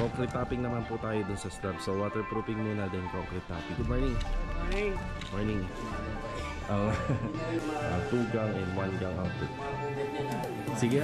concrete topping naman po tayo dun sa slab. So waterproofing muna then concrete topping. Good morning. Morning. Morning. Two gang and one gang outlet. Sige.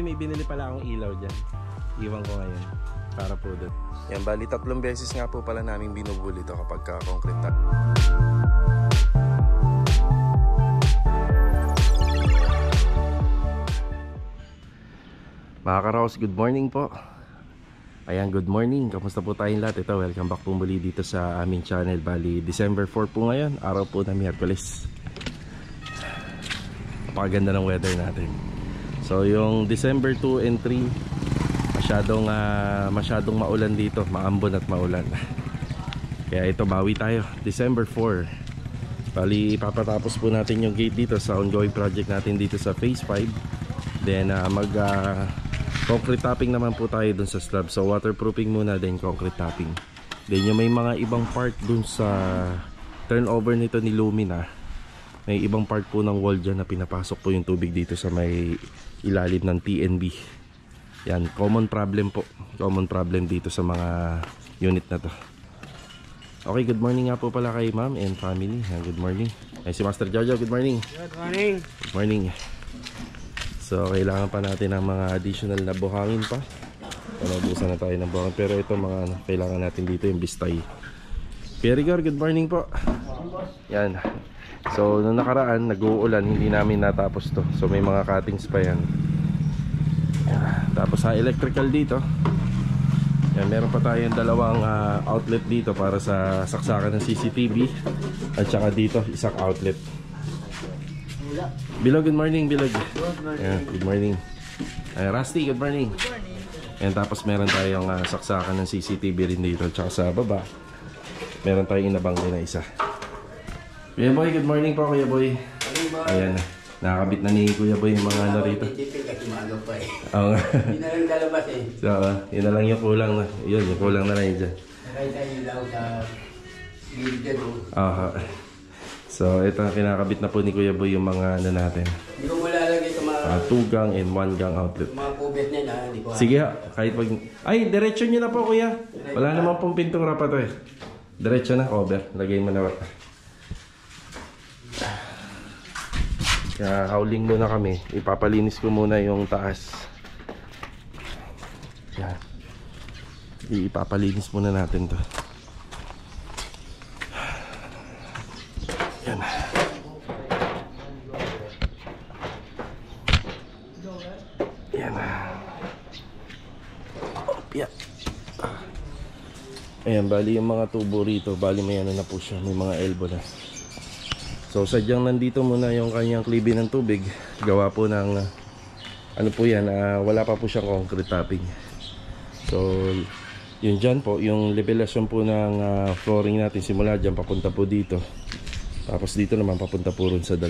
May binili pala akong ilaw dyan. Iwan ko ngayon para po doon. Yan, bali 3 beses nga po pala namin binubuli ito kapag ka-concrete top. Mga Karaos, good morning po. Ayan, good morning. Kamusta po tayong lahat? Ito, welcome back po muli dito sa aming channel. Bali, December 4 po ngayon. Araw po na Miyerkules. Napakaganda ng weather natin. So yung December 2 and 3 masyadong maulan dito, maambon at maulan. Kaya ito, bawi tayo. December 4. Bali ipapatapos po natin yung gate dito sa ongoing project natin dito sa phase 5. Then concrete topping naman po tayo dun sa slab. So waterproofing muna then concrete topping. Then yung may mga ibang part dun sa turnover nito ni Lumina, may ibang part po ng wall dyan na pinapasok po yung tubig dito sa may ilalim ng TNB. Yan, common problem po. Common problem dito sa mga unit na to. Okay, good morning nga po pala kay ma'am and family. Yan, good morning. Ay, si Master Jojo, good morning. Good morning. Good morning. So, kailangan pa natin ng mga additional na buhangin pa. Nabusan na tayo ng buhangin. Pero ito mga kailangan natin dito yung bistay. Perigor, good morning po. Yan. So nung nakaraan nag-uulan, hindi namin natapos to. So may mga cuttings pa yan. Tapos sa electrical dito, yan, meron pa tayong dalawang outlet dito para sa saksakan ng CCTV. At saka dito isang outlet. Bilog, good morning Bilog. Good morning. Yan, good morning. Rusty, good morning. Good morning. Yan, tapos meron tayong saksakan ng CCTV rin dito. At saka sa baba meron tayong inabanggo na isa. Kuya Boy, good morning po Kuya Boy. Ayan, nakakabit na ni Kuya Boy yung mga ano rito. Oo nga. Hindi na lang lalabas eh. So, yun na lang yung kulang na. Yun, yung kulang na lang yun dyan. Nakay tayo ilaw sa gilid dyan o. Aha. So, ito, kinakabit na po ni Kuya Boy yung mga ano natin. Hindi ko mula lagay ito mga 2 gang and 1 gang outlet. mga kubet niya na. Hindi ko Sige ha, kahit pag... Ay, diretso nyo na po Kuya. Wala naman pong pintong rapa to eh. Diretso na, cover. Lagay mo na. Kaya howling muna kami. Ipapalinis ko muna yung taas. Yan. Ipapalinis muna natin to. Yan. Yan. Yeah. Ayan, bali yung mga tubo rito. Bali may ano na po siya. May mga elbow na. So sadyang nandito muna yung kanyang klibi ng tubig. Gawa po ng ano po yan, wala pa po siyang concrete topping. So yun dyan po, yung levelasyon po ng flooring natin simula dyan papunta po dito. Tapos dito naman papunta po rin sa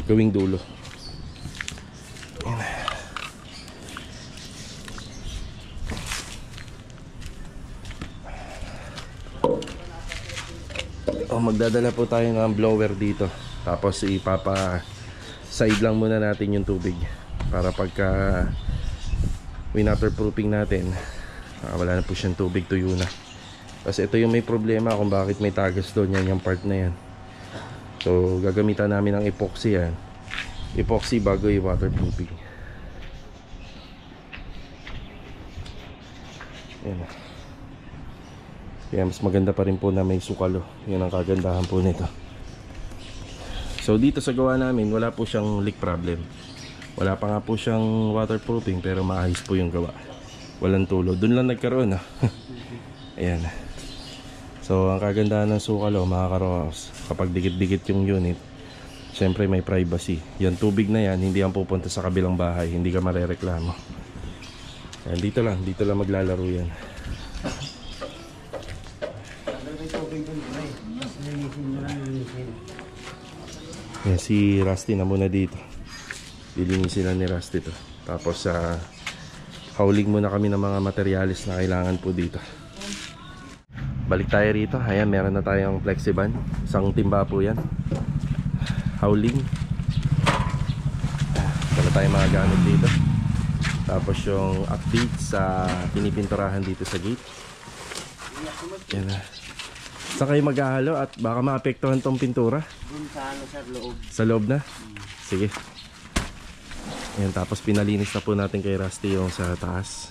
gawing dulo. Yan. Magdadala po tayo ng blower dito. Tapos ipapa-side lang muna natin yung tubig para pagka waterproofing natin, wala na po siyang tubig, tuyo na. Kasi ito yung may problema kung bakit may tagas doon, yan yung part na yan. So gagamitan namin ng epoxy yan. Epoxy bago yung waterproofing. Yan. Kaya mas maganda pa rin po na may sukalo. Yun ang kagandahan po nito. So dito sa gawa namin, wala po siyang leak problem. Wala pa nga po siyang waterproofing, pero maayos po yung gawa. Walang tulo. Doon lang nagkaroon. Ayan. So ang kagandahan ng sukalo, mga Karaos, kapag dikit-dikit yung unit, Siyempre may privacy. Yan tubig na yan, hindi yan pupunta sa kabilang bahay. Hindi ka marereklamo. Yan, dito lang maglalaro yan. Yan, si Rusty na muna dito. Lilinisin lang ni Rusty to. Tapos hauling muna kami ng mga materyales na kailangan po dito. Balik tayo rito. Ayan, meron na tayong flexiban. Isang timba po yan. Hauling. Wala tayong mga gamit dito. Tapos yung update sa pinipinturahan dito sa gate. Yan na. Saan kayo maghahalo at baka maapektuhan tong pintura? Doon sa ano, sir, loob. Sa loob na? Sige. Ayan, tapos pinalinis na po natin kay Rusty yung sa taas.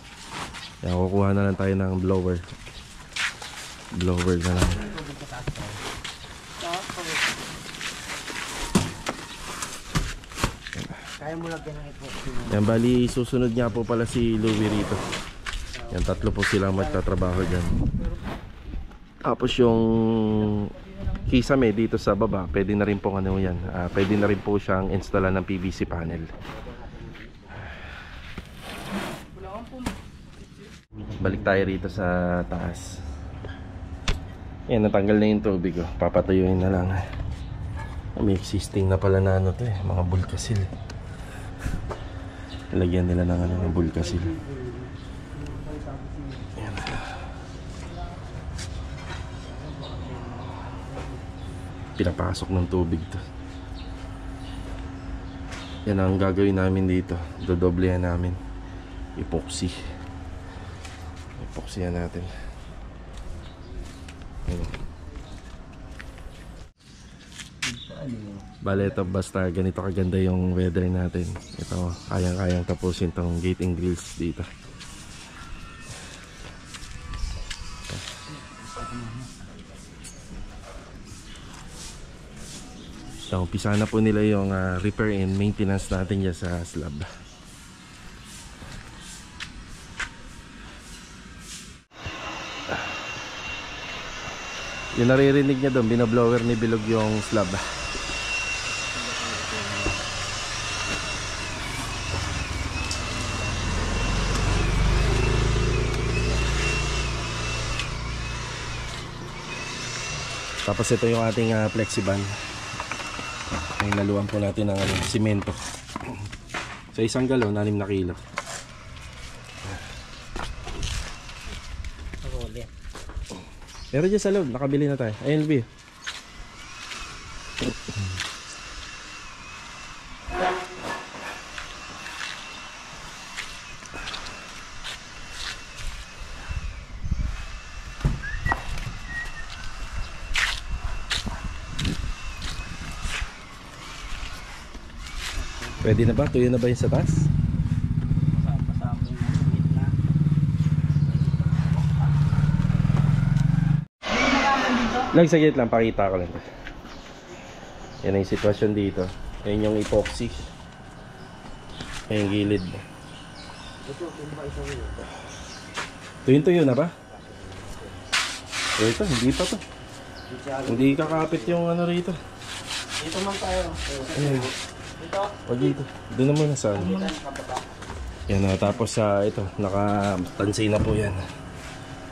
Ayan, kukuha na lang tayo ng blower. Blower na lang. Kaya mo lang ganang ito. Yan, bali susunod niya po pala si Louie rito. Yan, tatlo po silang magtatrabaho dyan. Tapos yung kisame dito sa baba, pwede na rin pong ano yan, pwede na rin po siyang installan ng PVC panel. Balik tayo rito sa taas. Yan, natanggal na yung tubig, oh. Papatuyuin na lang. May existing na pala na ano to, mga bulkasil. Lagyan nila ng ano, ng bulkasil. Yan. Pinapasok ng tubig to. Yan ang gagawin namin dito. Dodoblehan namin. Epoxy. Epoxy natin. Bale, ito basta ganito kaganda yung weather natin. Ito, kayang-kayang tapusin tong gate and grills dito. So, umpisa na po nila yung repair and maintenance natin dyan sa slab. Yung naririnig niya doon, binoblower ni Bilog yung slab. Tapos ito yung ating flexiban. Ay naluan po natin ng simento. Sa isang galon, 6 na kilo. Pero dyan sa loob, nakabili na tayo. Ayun, B. Pwede na ba? Tuyo na ba yung sa taas? Lang saglit lang, pakita ko lang. Yan ang sitwasyon dito. Yan yung epoxy. Yan yung gilid. Tuyo na ba? Ito, hindi pa to. Hindi kakapit yung ano rito. Dito man tayo. Ayan. Dito. Wag dito. Doon na muna sa ano. Yan na, tapos ito, nakatansay na po yan.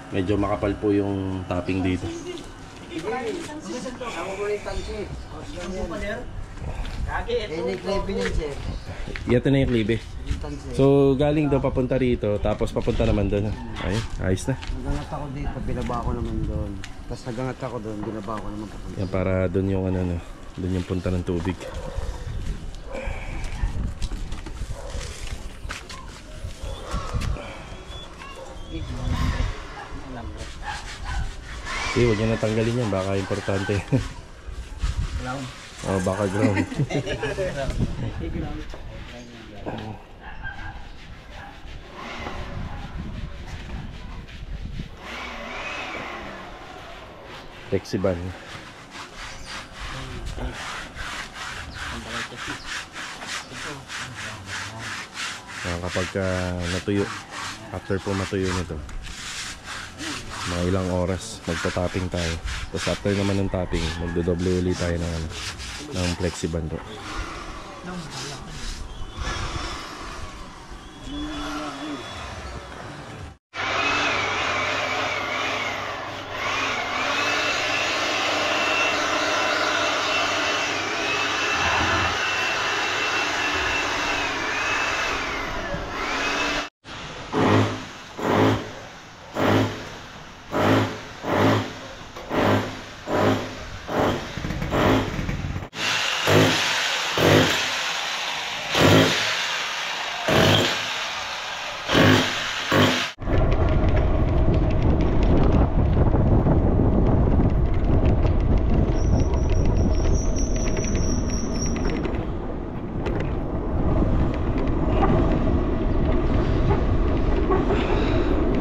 Medyo makapal po yung topping dito. Ako mo rin tansi. Ini klibe niyan, sir. Ito na yung klibe. So galing doon papunta rito, tapos papunta naman doon. Ayun, ayos na. Nagangat ako dito, binaba ko naman doon. Tapos nagangat ako doon, binaba ko naman papunta. Yan, para doon yung ano, doon yung punta ng tubig. Huwag niya natanggalin yan, baka importante. Ground. Oh, baka ground. Flexiban. Kapag natuyo, after po matuyo nito, mga ilang oras magta-topping tayo. Tapos after naman ng topping, magdodoble ulit tayo ng ano. ng Flexiband po.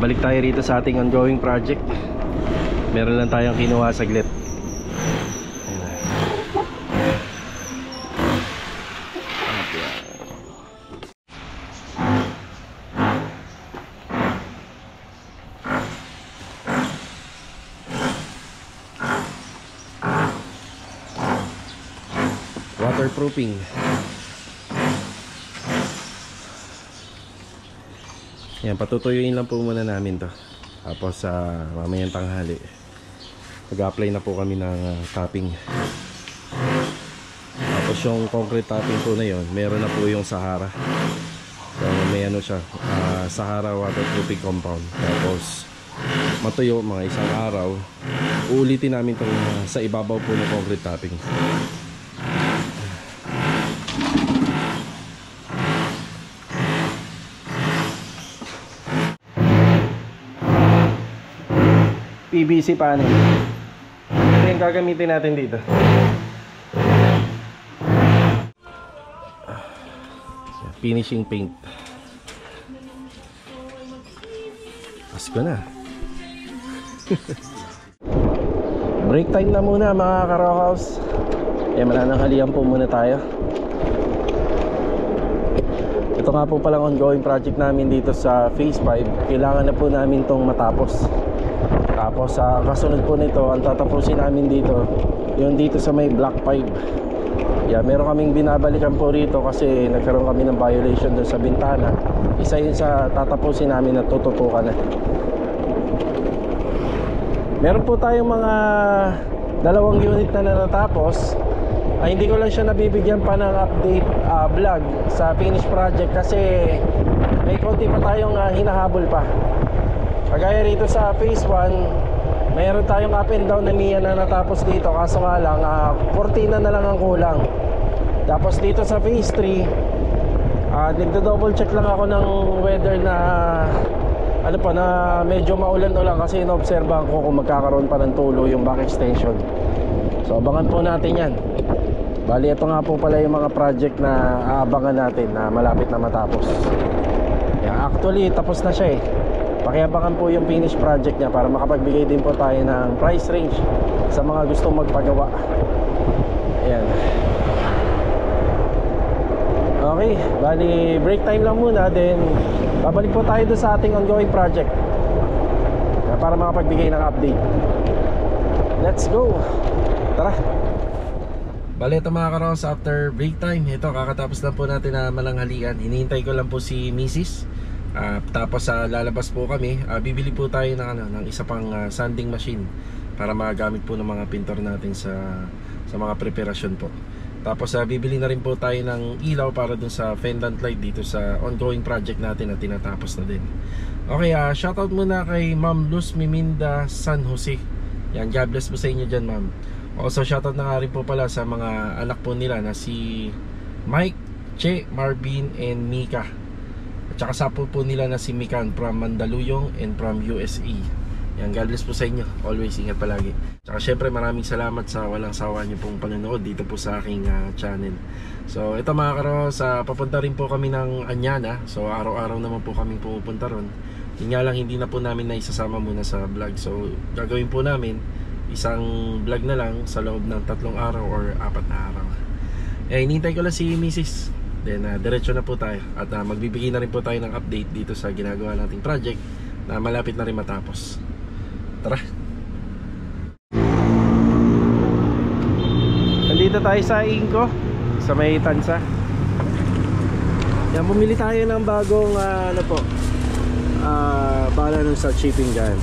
Balik tayo rito sa ating ongoing project. Meron lang tayong kinuha saglit. Waterproofing. Yan, patutuyuin lang po muna namin to. Tapos mamayang tanghali mag-apply na po kami ng topping. Tapos yung concrete topping po na yon, meron na po yung Sahara. So may ano siya, Sahara waterproofing compound. Tapos matuyo mga isang araw, uulitin namin itong sa ibabaw po ng concrete topping. PVC panel. Ito yung gagamitin natin dito. Finishing paint. Pasko na. Break time na muna mga ka-rock house. Manananghalian po muna tayo. Ito nga po palang ongoing project namin dito sa Phase 5. Kailangan na po namin itong matapos. Tapos kasunod po nito, ang tatapusin namin dito yung dito sa may Block 5. Meron kaming binabalikan po rito kasi nagkaroon kami ng violation doon sa bintana. Isa yun sa tatapusin namin na tututukan na. Meron po tayong mga 2 unit na natapos. Hindi ko lang siya nabibigyan pa ng update vlog sa finish project kasi may konti pa tayong hinahabol pa. Kagaya rito sa phase 1, mayroon tayong up and down na Mia na natapos dito. Kaso nga lang, kortina na lang ang kulang. Tapos dito sa phase 3, nagdo-double check lang ako ng weather na na medyo maulan-ulan kasi inobserbahan ko kung magkakaroon pa ng tulo yung back extension. So abangan po natin yan. Bali ito nga po pala yung mga project na aabangan natin na malapit na matapos. Actually tapos na siya Pakiabangan po yung finish project niya para makapagbigay din po tayo ng price range sa mga gustong magpagawa. Ayan. Okay, bali break time lang muna, then babalik po tayo doon sa ating ongoing project para makapagbigay ng update. Let's go. Tara. Bali ito mga karos, after break time, ito kakatapos lang po natin na malanghalian. Hinihintay ko lang po si Mrs. Tapos lalabas po kami, bibili po tayo ng isa pang sanding machine para magamit po ng mga pintor natin sa mga preparasyon po. Tapos bibili na rin po tayo ng ilaw para dun sa pendant light dito sa ongoing project natin na tinatapos na din. Okay, shoutout muna kay Ma'am Luz Miminda San Jose. Yan, God bless po sa inyo dyan, ma'am. Also shoutout na nga rin po pala sa mga anak po nila na si Mike, Che, Marvin, and Mika. At saka sa po nila na si Mikan from Mandaluyong and from USA. Yan, God bless po sa inyo. Always ingat palagi. Tsaka syempre maraming salamat sa walang sawa nyo pong panonood dito po sa aking channel. So ito mga karos, papunta rin po kami ng Anyana. So araw-araw naman po kami pupunta ron. Yun nga lang, hindi na po namin na isasama muna sa vlog. So gagawin po namin isang vlog na lang sa loob ng 3 araw or 4 na araw. Hinihintay ko lang si Mrs. Then diretso na po tayo at magbibigay na rin po tayo ng update dito sa ginagawa nating project na malapit na rin matapos. Tara. Nandito dito tayo sa Inco, sa may Tansa. Yan, bumili tayo ng bagong ano po, bala nun sa shipping gun.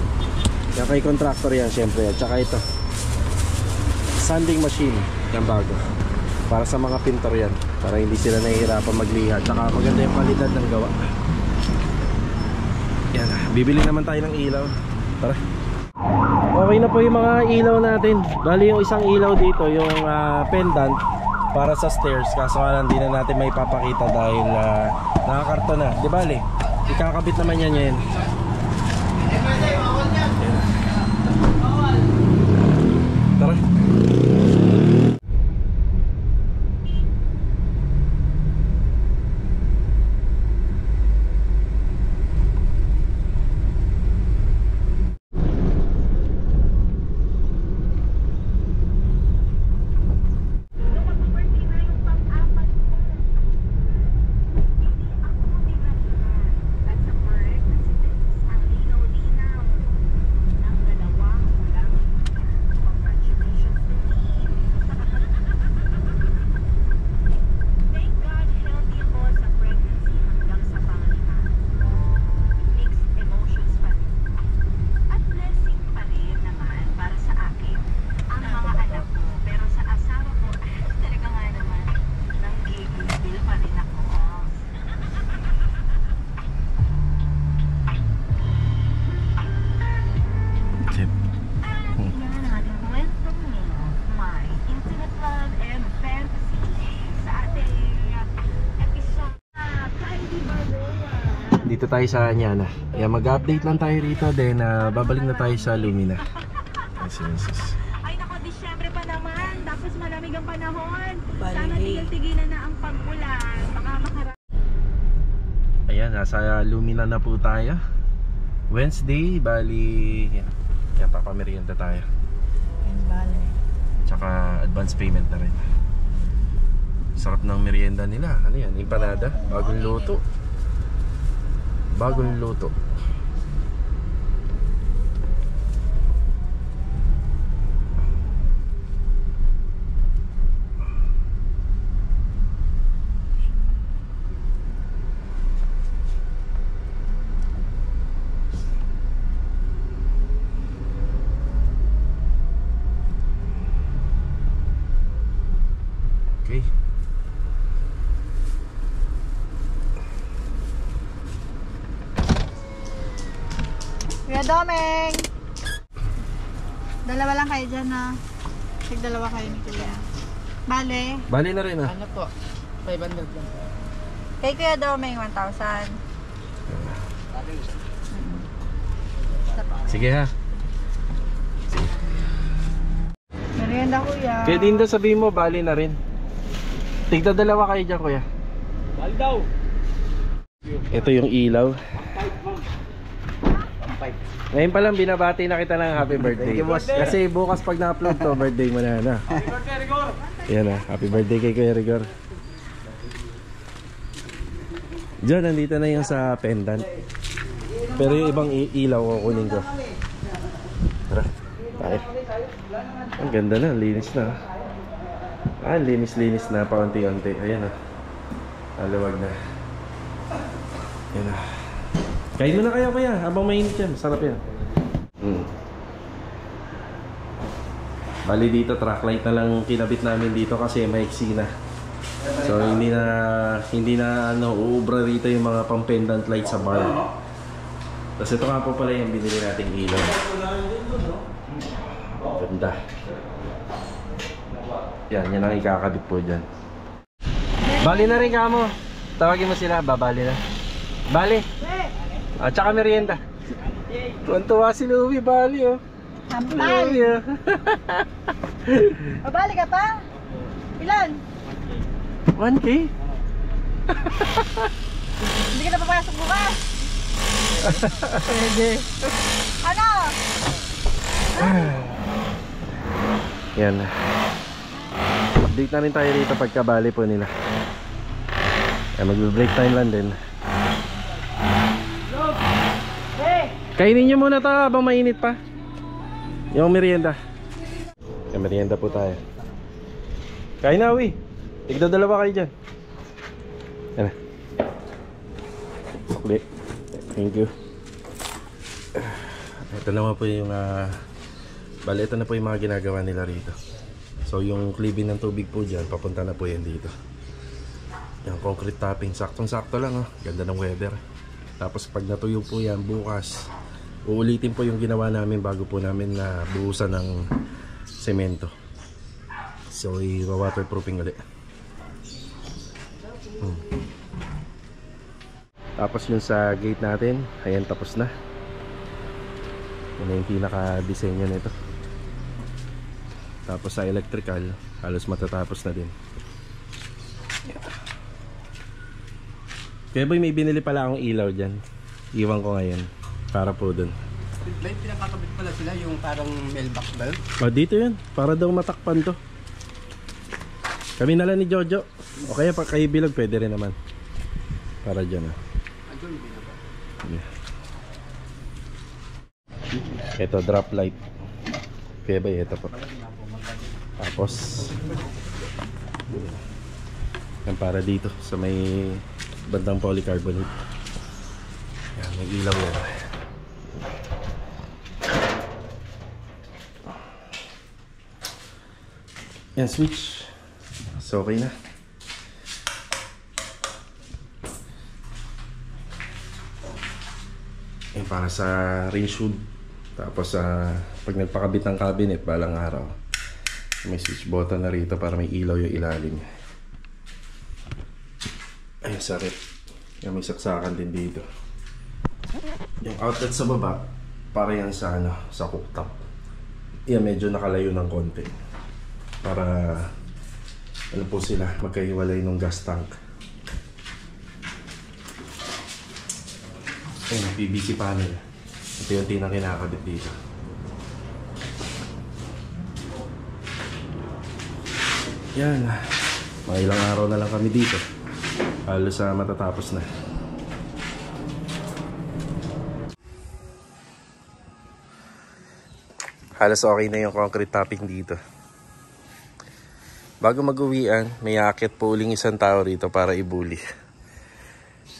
Yan kay contractor yan syempre. At saka ito, sanding machine, yan bago. Para sa mga pintor yan, para hindi sila nahihirapan magliha. At saka maganda yung kalidad ng gawa. Yan, bibili naman tayo ng ilaw. Tara. Okay na po yung mga ilaw natin. Bali yung isang ilaw dito, yung pendant para sa stairs. Kaso nga lang, di na natin may papakita dahil nakakarton na. Di bali, ikakabit naman yan yan. Tara. Dito tayo sa Anyana. Mag-update lang tayo rito. Then babalik na tayo sa Lumina. Ay nako, Disyembre pa naman. Tapos malamig ang panahon. Sana tigil-tigilan na ang pag-ulan. Baka makarami. Ayan, nasa Lumina na po tayo. Wednesday, bali yan, papamerienda tayo. Tsaka advance payment na rin. Sarap ng merienda nila. Ano yan? Empanada? Bagong luto. Bagong luto. Okay. Kuya Domeng! Dalawa lang kayo dyan ha. Dalawa kayo ni Kuya. Bale. Bali na rin ah. Ano po? 500 lang. Kay Kuya Domeng, 1,000. Sige ha. Merienda Kuya. Kaya din daw sabihin mo, bali na rin. Tigda dalawa kayo dyan kuya. Bali daw! Ito yung ilaw. Ngayon pa lang binabati na kita ng happy birthday. Kasi bukas pag na-upload to, birthday mo na na. Happy birthday, Rigor! Yan na, happy birthday kay Kuya Rigor. Diyan, nandito na yung sa pendant. Pero yung ibang ilaw kukunin ko. Tara, tayo. Ang ganda na, linis na. Linis-linis na paunti-unti. Ayan na. Alawag na. Ayan na. Kain mo na kayo kuya, habang mainit yan. Sarap yan. Bali dito, track light na lang kinabit namin dito kasi maiksi na. So hindi na uubra rito yung mga pang-pendant light sa bar. Tapos ito nga po pala yung binili nating ilaw. Ganda. Yan ang ikakabit po dyan. Bali na rin kamo. Tawagin mo sila, babali na. Bali. At saka merienda. Tuwan-tuwa si Louie, bali oh. Hampal! Louie oh. Mabali ka pa? Ilan? 1K? Hindi ka na papasok bukas? Pwede. Ano? Yan. Update na rin tayo dito pagkabali po nila. Mag-break time lang din. Kainin nyo muna ito habang mainit pa. Yung merienda. Yung merienda po tayo. Kain na, uwi. Tigda-dalawa kayo dyan. Yan na. Sukli. Thank you. Ito naman po yung bali, ito na po yung mga ginagawa nila rito. So yung klibin ng tubig po dyan, papunta na po yan dito. Yung concrete topping, saktong-sakto lang, oh. Ganda ng weather. Tapos pag natuyo po yan bukas, uulitin po yung ginawa namin bago po namin na buhusan ng semento. So i-waterproofing ulit. Tapos yung sa gate natin, ayan, tapos na. Yan yung pinaka-disenyo nito. Tapos sa electrical, halos matatapos na din. Kaya boy, may binili pala akong ilaw dyan. Iwan ko ngayon para po dun. May pinakakabit pala sila yung parang mailbox bulb. Dito yan, para daw matakpan to. Kami na lang ni Jojo. O kaya pa kayo bilog, pwede rin naman. Para dyan Ito, drop light. Kaya ba, ito po. Tapos yan para dito sa may bandang polycarbonate. Yan, may ilaw yan. Yan, switch. So okay na. Yan para sa range hood. Tapos pag nagpakabit ng cabinet balang araw, may switch button na rito para may ilaw yung ilalim. Ay, sakit. Yan, may saksakan din dito. Yung outlet sa baba, para yan sa sa cooktop. Yan, medyo nakalayo ng konti. Para po sila magkahiwalay ng gas tank. Ayun, PVC panel. Ito yung tinang kinakabit dito. Yan, mga ilang araw na lang kami dito. Halos matatapos na. Halos okay na yung concrete topping dito. Bago mag-uwian, may aakyat po uling isang tao rito para ibuli.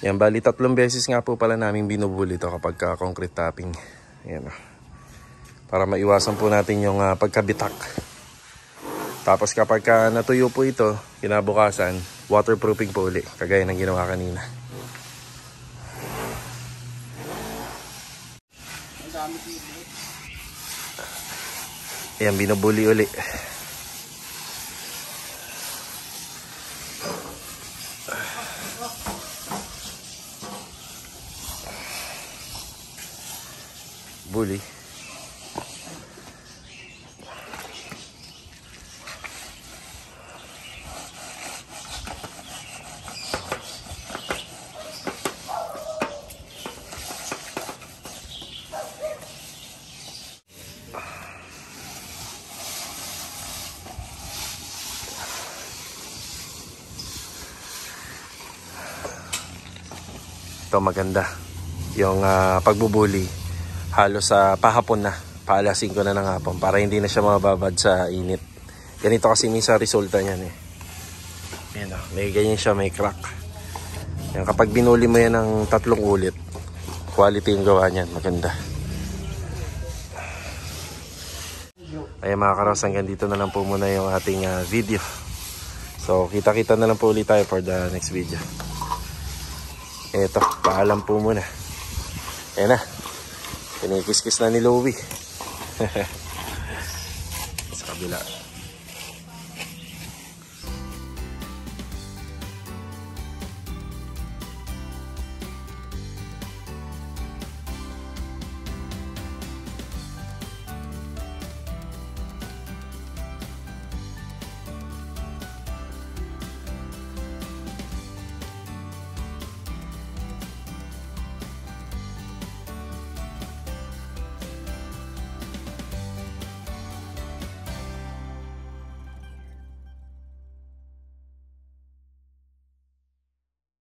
Yan, bali 3 beses nga po pala namin binubuli ito kapag concrete topping. Yan, para maiwasan po natin yung pagkabitak. Tapos kapag natuyo po ito, kinabukasan, waterproofing po uli, kagaya ng ginawa kanina. Yan, binubuli uli. Bully. Ito maganda yung pagbubuli. Halos pahapon na, paalas 5 na ng hapon para hindi na siya mababad sa init. Ganito kasi minsan resulta niyan eh. Ayan, may ganyan siya, may crack. Yan, kapag binuli mo yan ng 3 ulit, quality yung gawa niyan, maganda. Ayan mga karos, hanggang dito na lang po muna yung ating video. So kita-kita na lang po ulit tayo for the next video. Eto, paalam po muna. Ayan na. Pinikis-kis na ni Louie. Sa kabila.